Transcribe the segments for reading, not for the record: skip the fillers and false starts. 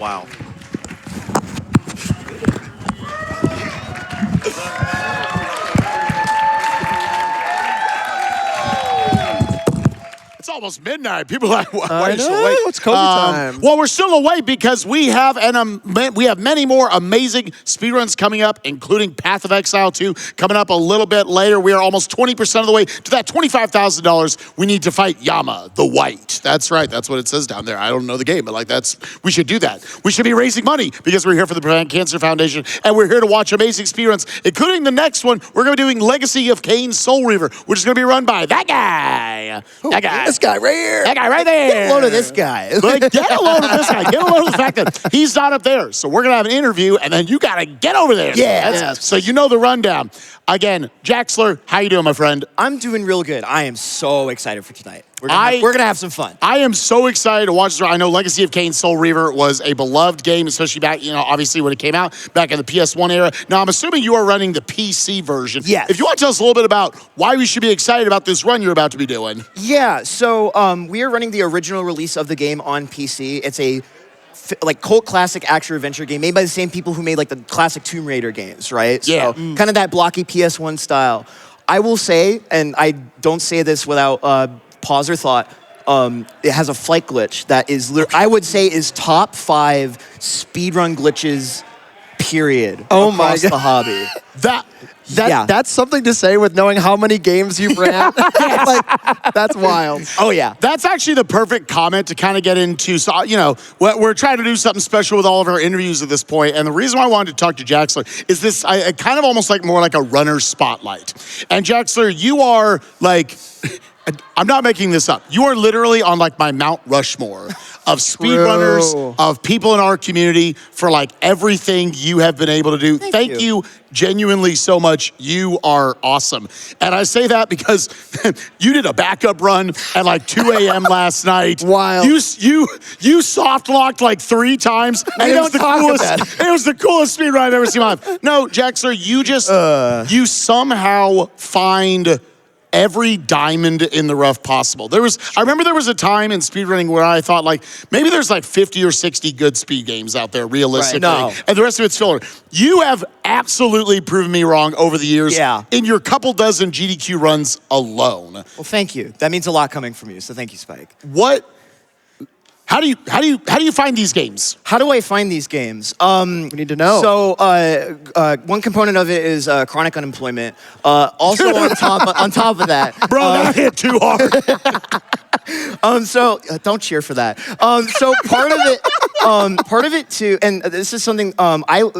Wow. It's almost midnight. People are like, why are you so know, late? it's cozy time. Well, we're still awake because we have we have many more amazing speedruns coming up, including Path of Exile 2 coming up a little bit later. We are almost 20% of the way to that $25,000 we need to fight Yama, the White. That's right. That's what it says down there. I don't know the game, but like we should do that. We should be raising money because we're here for the Prevent Cancer Foundation, and we're here to watch amazing speedruns, including the next one. We're going to be doing Legacy of Kain Soul Reaver, which is going to be run by that guy. That guy. This guy right here. That guy right there. Get a load of this guy. Like, get a load of this guy. Get a load of the fact that he's not up there. So we're going to have an interview, and then you got to get over there. Yeah. So you know the rundown. Again, Jaxler, how you doing, my friend? I'm doing real good. I am so excited for tonight. We're gonna have some fun. I am so excited to watch this. I know Legacy of Kain Soul Reaver was a beloved game, especially back, obviously when it came out, back in the PS1 era. Now, I'm assuming you are running the PC version. Yes. If you want to tell us a little bit about why we should be excited about this run you're about to be doing. Yeah, so we are running the original release of the game on PC. It's a cult classic action adventure game made by the same people who made like the classic Tomb Raider games, right? Yeah. So kind of that blocky PS1 style. I will say, and I don't say this without pause or thought, it has a flight glitch that is, I would say, is top 5 speedrun glitches, period. Across the hobby. That's something to say with knowing how many games you've ran. Like, that's wild. Oh, yeah. That's actually the perfect comment to kind of get into. So, we're trying to do something special with all of our interviews at this point. And the reason why I wanted to talk to Jaxler is this, I kind of almost like more like a runner spotlight. And Jaxler, you are like, I'm not making this up. You are literally on like my Mount Rushmore of speedrunners, of people in our community for like everything you have been able to do. Thank you genuinely so much. You are awesome. And I say that because you did a backup run at like 2 a.m. last night. Wild. You soft locked like 3 times. And it was the coolest speedrun I've ever seen in my life. No, Jaxler, you just, you somehow find every diamond in the rough possible. I remember there was a time in speedrunning where I thought like, maybe there's like 50 or 60 good speed games out there, realistically. Right, no. And the rest of it's filler. You have absolutely proven me wrong over the years. Yeah. In your couple dozen GDQ runs alone. Well, thank you. That means a lot coming from you, so thank you, Spike. How do you find these games? How do I find these games? We need to know. So one component of it is chronic unemployment. Also on top of that, Bro, that hit too hard. don't cheer for that. So part of it too, and this is something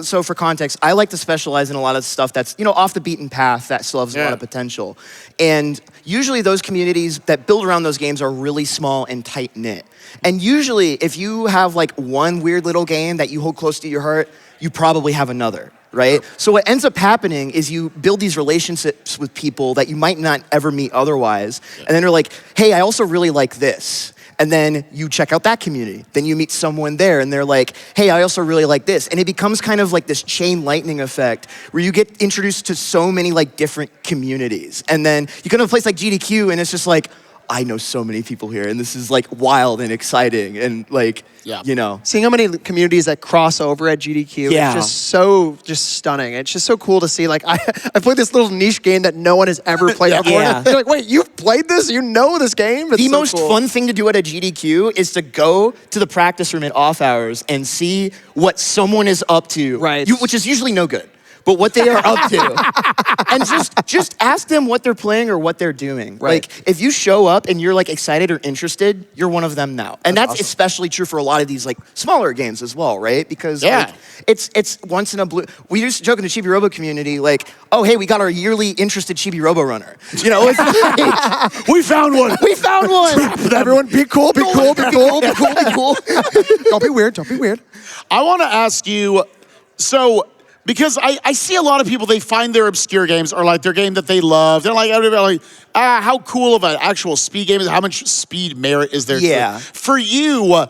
so for context, I like to specialize in a lot of stuff that's off the beaten path that still has a lot of potential. And usually those communities that build around those games are really small and tight knit. And usually if you have like one weird little game that you hold close to your heart, you probably have another, right? So what ends up happening is you build these relationships with people that you might not ever meet otherwise. And then they're like, hey, I also really like this. And then you check out that community. Then you meet someone there and they're like, hey, I also really like this. And it becomes kind of like this chain lightning effect where you get introduced to so many like different communities. And then you come to a place like GDQ and it's just like, I know so many people here and this is like wild and exciting and like, Seeing how many communities that cross over at GDQ is just stunning. It's just so cool to see. Like, I played this little niche game that no one has ever played before. They're like, wait, you've played this? You know this game? It's the so most cool. fun thing to do at a GDQ is to go to the practice room at off hours and see what someone is up to. Right. Which is usually no good. But what they are up to. And just ask them what they're playing or what they're doing. Right. Like, if you show up and you're like excited or interested, you're one of them now. And that's awesome. Especially true for a lot of these like smaller games as well, right? Because like, it's once in a blue. We used to joke in the Chibi Robo community, like, oh, hey, we got our yearly interested Chibi Robo runner. It's like, we found one. We found one. Everyone be cool, be cool, be cool, be cool, be cool. Don't be weird, don't be weird. I want to ask you, because I see a lot of people, they find their obscure games or like their game that they love. They're like, how cool of an actual speed game is, how much speed merit is there? Yeah. For you,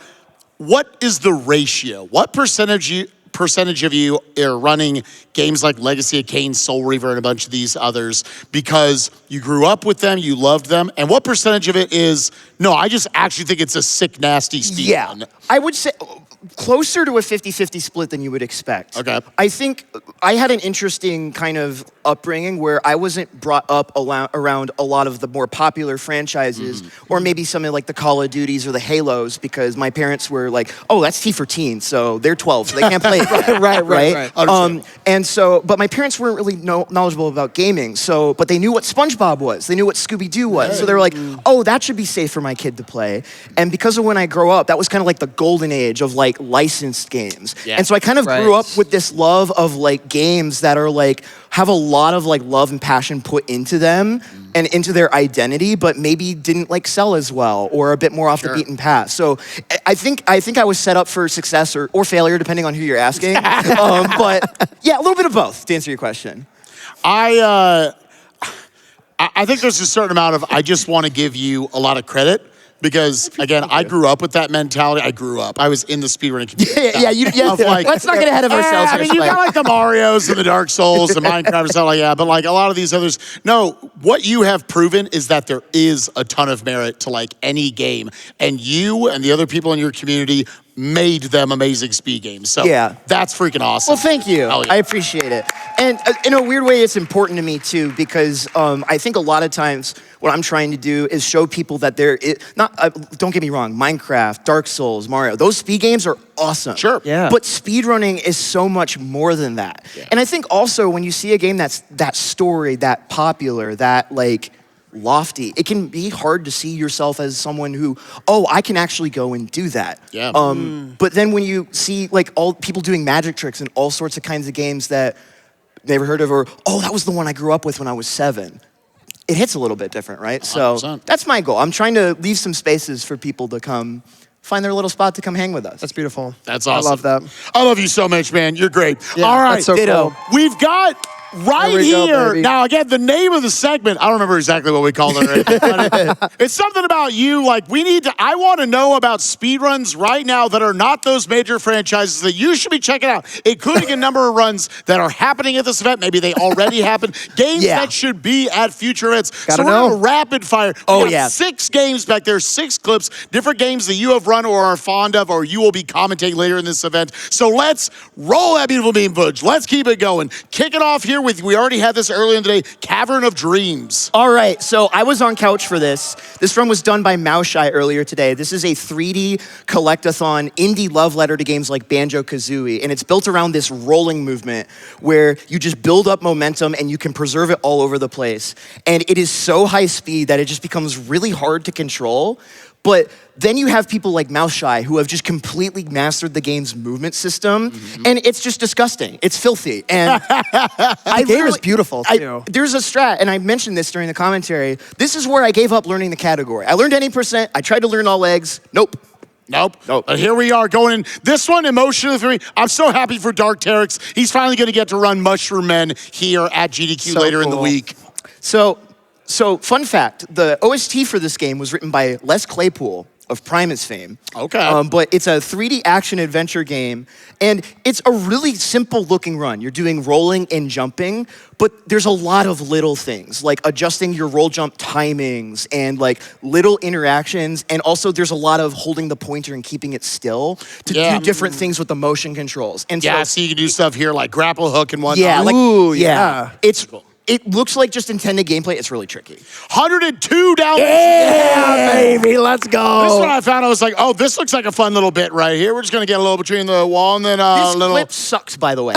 what is the ratio? What percentage of you are running games like Legacy of Kain, Soul Reaver, and a bunch of these others because you grew up with them, you loved them, and what percentage of it is, no, I just actually think it's a sick, nasty speed run? I would say closer to a 50-50 split than you would expect. Okay. I think I had an interesting kind of upbringing where I wasn't brought up around a lot of the more popular franchises, or maybe some of like the Call of Duties or the Halos, because my parents were like, oh, that's T for teens, so they're 12, so they can't play it. right. And so, but my parents weren't really knowledgeable about gaming, so, but they knew what SpongeBob was, they knew what Scooby-Doo was, so they were like, oh, that should be safe for my kid to play. And because of when I grow up, that was kind of like the golden age of like licensed games. Yeah. And so I kind of grew up with this love of like games that are like, have a lot of like love and passion put into them and into their identity, but maybe didn't like sell as well or a bit more off the beaten path. So I think I was set up for success or failure, depending on who you're asking. But yeah, a little bit of both, to answer your question. I think there's a certain amount of, I just want to give you a lot of credit. Because again, I grew up with that mentality. I was in the speedrunning community. Like, let's not get ahead of ourselves. I mean, you got like the Marios and the Dark Souls and Minecraft and stuff like that. But like a lot of these others, no. What you have proven is that there is a ton of merit to like any game, and you and the other people in your community made them amazing speed games. So that's freaking awesome. Well, thank you. I appreciate it. And in a weird way, it's important to me too, because I think a lot of times what I'm trying to do is show people that there is, don't get me wrong, Minecraft, Dark Souls, Mario, those speed games are awesome. Sure. Yeah. But speedrunning is so much more than that. Yeah. And I think also when you see a game that's that story, that popular, that like lofty, it can be hard to see yourself as someone who, oh, I can actually go and do that. Yeah. But then when you see like all people doing magic tricks and all sorts of kinds of games that never heard of, or, oh, that was the one I grew up with when I was 7. It hits a little bit different, right? 100%. So that's my goal. I'm trying to leave some spaces for people to come find their little spot to come hang with us. That's beautiful. That's awesome. I love that. I love you so much, man. You're great. Yeah, all right, that's so cool. We've got right here. Now, again, the name of the segment, I don't remember exactly what we called it. It's something about you. Like, I want to know about speedruns right now that are not those major franchises that you should be checking out, including a number of runs that are happening at this event. Maybe they already happened. Games that should be at future events. Gotta we're know. going to rapid fire. We got 6 games back there, 6 clips, different games that you have run or are fond of or you will be commentating later in this event. So let's roll that beautiful beam footage. Let's keep it going. Kick it off here with, we already had this earlier in the day, Cavern of Dreams. All right, so I was on couch for this. This run was done by Mouseshy earlier today. This is a 3D collectathon indie love letter to games like Banjo-Kazooie, and it's built around this rolling movement where you just build up momentum and you can preserve it all over the place. And it is so high speed that it just becomes really hard to control. But then you have people like Mouseshy who have just completely mastered the game's movement system, and it's just disgusting. It's filthy. And the game is beautiful too. There's a strat, and I mentioned this during the commentary. This is where I gave up learning the category. I learned any %. I tried to learn all eggs. Nope. But here we are going in. This one, Emotion 3. I'm so happy for Dark Terex. He's finally going to get to run Mushroom Men here at GDQ later in the week. So fun fact, the OST for this game was written by Les Claypool of Primus fame. Okay. But it's a 3D action adventure game, and it's a really simple looking run. You're doing rolling and jumping, but there's a lot of little things, like adjusting your roll jump timings and like little interactions, and also there's a lot of holding the pointer and keeping it still to do different things with the motion controls. And so you can do stuff here like grapple hook and whatnot. Yeah, like, It looks like just intended gameplay. It's really tricky. 102 down. Yeah, baby, let's go. This one I found, I was like, oh, this looks like a fun little bit right here. We're just gonna get a little between the wall and then this clip sucks, by the way.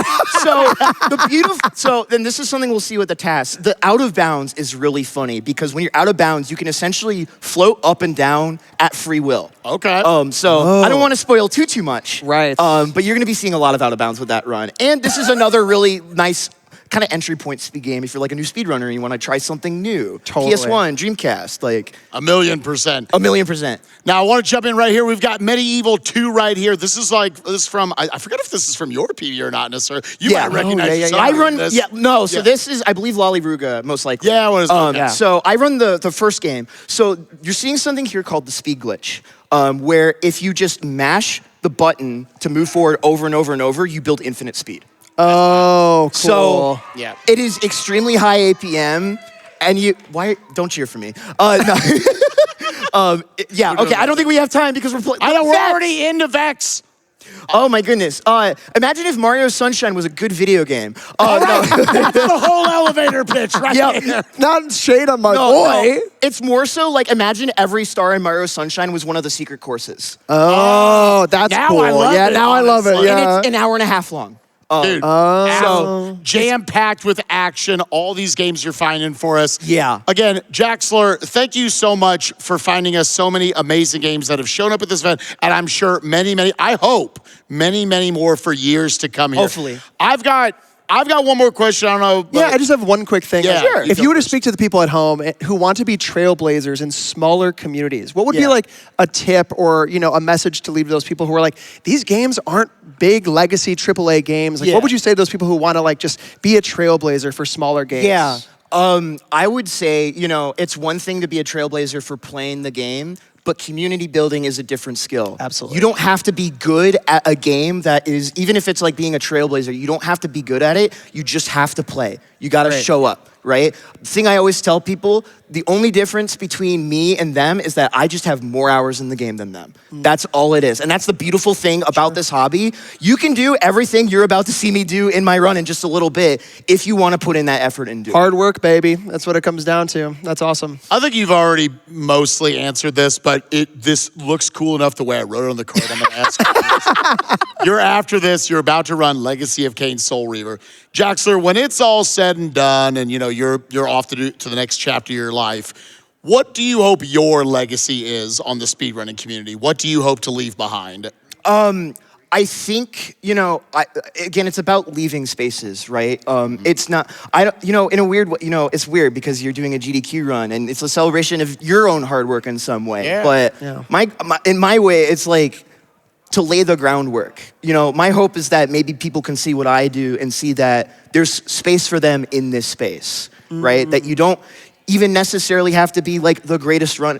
So then this is something we'll see with the task. The out of bounds is really funny because when you're out of bounds, you can essentially float up and down at free will. Okay. I don't want to spoil too much. Right. But you're gonna be seeing a lot of out of bounds with that run. And this is another really nice kind of entry point speed game if you're like a new speedrunner and you want to try something new. Totally. PS1, Dreamcast, like 1,000,000%. 1,000,000%. Now I want to jump in right here. We've got Medieval 2 right here. This is from, I forget if this is from your PV or not necessarily. You might recognize yourself. I run, so this is, I believe, Lolly Ruga, most likely. Yeah, what is it? So I run the first game. So you're seeing something here called the speed glitch, where if you just mash the button to move forward over and over and over, you build infinite speed. Oh, cool. So it is extremely high APM, and don't cheer for me. No. Okay, I don't think we have time because we're I know, we're already into Vex. Oh my goodness. Imagine if Mario Sunshine was a good video game. No. That's the whole elevator pitch right there. Not shade on my boy. No. It's more so like imagine every star in Mario Sunshine was one of the secret courses. Oh, that's now cool. I love it, now I love it. honestly. Yeah. And it's an hour and a half long. Dude, so jam-packed with action, all these games you're finding for us. Yeah. Again, Jaxler, thank you so much for finding us so many amazing games that have shown up at this event, and I'm sure many, I hope, many more for years to come here. Hopefully. I've got one more question. I don't know. Yeah, I just have one quick thing. Yeah, sure. If you were to speak to the people at home who want to be trailblazers in smaller communities, what would be like a tip or a message to leave to those people who are like, these games aren't big legacy AAA games? Like, what would you say to those people who want to like just be a trailblazer for smaller games? Yeah. I would say, it's one thing to be a trailblazer for playing the game, but community building is a different skill. Absolutely. You don't have to be good at a game that is, even if it's like being a trailblazer, you don't have to be good at it. You just have to play. You got to show up, right? The thing I always tell people, the only difference between me and them is that I just have more hours in the game than them. That's all it is. And that's the beautiful thing about this hobby. You can do everything you're about to see me do in my run in just a little bit if you want to put in that effort and do it. Hard work, baby. That's what it comes down to. That's awesome. I think you've already mostly answered this, but this looks cool enough the way I wrote it on the card. I'm going to ask you. You're after this. You're about to run Legacy of Kain Soul Reaver. Jaxler, when it's all said and done and you're off to the next chapter of your life, what do you hope your legacy is on the speedrunning community? What do you hope to leave behind? I think, again, it's about leaving spaces, right? It's not, in a weird way, it's weird because you're doing a GDQ run and it's a celebration of your own hard work in some way. Yeah. But in my way, it's like to lay the groundwork. My hope is that maybe people can see what I do and see that there's space for them in this space, right? That you don't even necessarily have to be like the greatest run,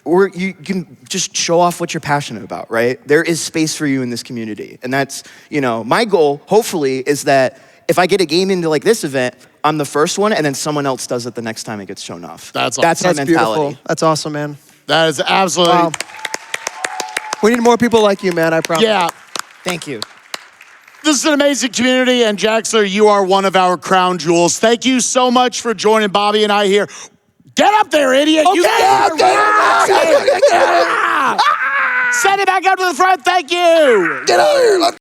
or you can just show off what you're passionate about, right? There is space for you in this community. And that's, my goal, hopefully, is that if I get a game into like this event, I'm the first one and then someone else does it the next time it gets shown off. That's my mentality. Beautiful. That's awesome, man. That is absolutely... Wow. We need more people like you, man, I promise. Yeah. Thank you. This is an amazing community, and Jaxler, you are one of our crown jewels. Thank you so much for joining Bobby and I here. Get up there, idiot! Okay, you Send it back up to the front. Thank you. Get out of here.